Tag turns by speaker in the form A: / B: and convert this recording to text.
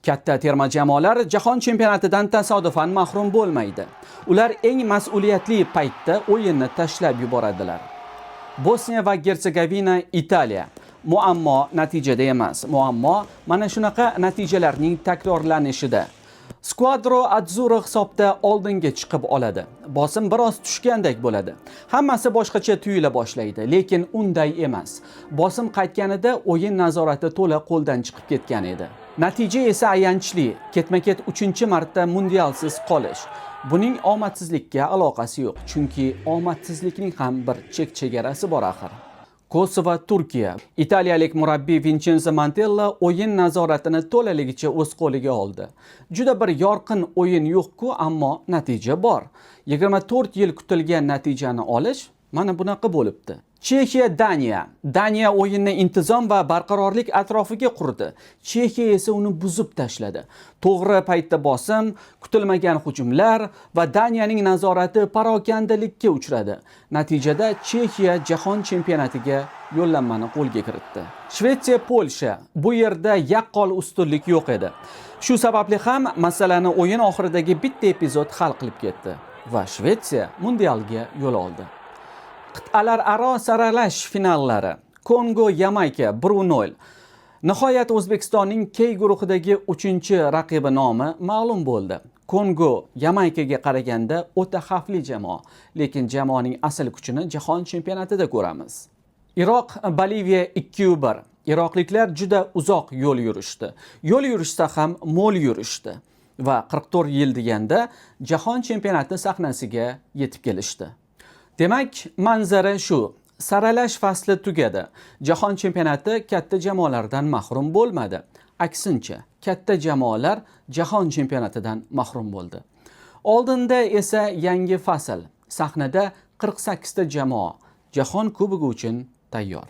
A: Katta terma jamoalar jahon chempionatidan tasodifan mahrum bo'lmaydi. Ular eng mas'uliyatli paytda o'yinni tashlab yuboradilar. Bosniya va Gersegovina, Italiya. Muammo natijada emas. Muammo mana shunaqa natijalarning takrorlanishida. Squadro Azzurro hisobda oldinga chiqib oladi. Bosim biroz tushgandek bo'ladi. Hammasi boshqacha tuyula boshlaydi, lekin unday emas. Bosim qaytganida o'yin nazorati to'la qo'ldan chiqib ketgan edi. Natija esa ayanchli. Ketma-ket 3-marta mundialsiz qolish. Buning omadsizlikka aloqasi yo'q, chunki omadsizlikning ham bir chek-chegarasi bor axir. Kosovo, Turkiya. Italiyalik murabbiy Vincenzo Montella o'yin nazoratini to'laligicha o'z qo'liga oldi. Juda bir yorqin o'yin yo'q-ku, ammo natija bor. 24 yil kutilgan natijani olish mana bunaqa bo'libdi. Chexiya, Daniya. Daniya o'yinni intizom va barqarorlik atrofiga qurdi. Chexiya esa uni buzib tashladi. To'g'ri paytda bosim, kutilmagan hujumlar va Daniyaning nazorati parokandalikka uchradi. Natijada Chexiya jahon chempionatiga yo'llanmani qo'lga kiritdi. Shvetsiya, Polsha. Bu yerda yaqqol ustunlik yo'q edi. Shu sababli ham masalani o'yin oxiridagi bitta epizod hal qilib ketdi va Shvetsiya mundialga yo'l oldi. Qit'alararo saralash finallari. Kongo, Yamayka 1-0. Nihoyat O'zbekistonning K guruhidagi 3-raqibi nomi ma'lum bo'ldi. Kongo Yamaykaga qaraganda o'ta xavfli jamoa, lekin jamoaning asl kuchini jahon chempionatida ko'ramiz. Iroq, Boliviya 2-1. Iroqliklar juda uzoq yo'l yurishdi. Yo'l yurishsa ham mo'l yurishdi va 44 yil deganda jahon chempionati sahnasiga yetib kelishdi. Demak, manzara shu. Saralash fasli tugadi. Jahon chempionati katta jamoalardan mahrum bo'lmadi. Aksincha, katta jamoalar jahon chempionatidan mahrum bo'ldi. Oldinda esa yangi fasl. Sahnada 48 ta jamoa jahon kubogi uchun tayyor.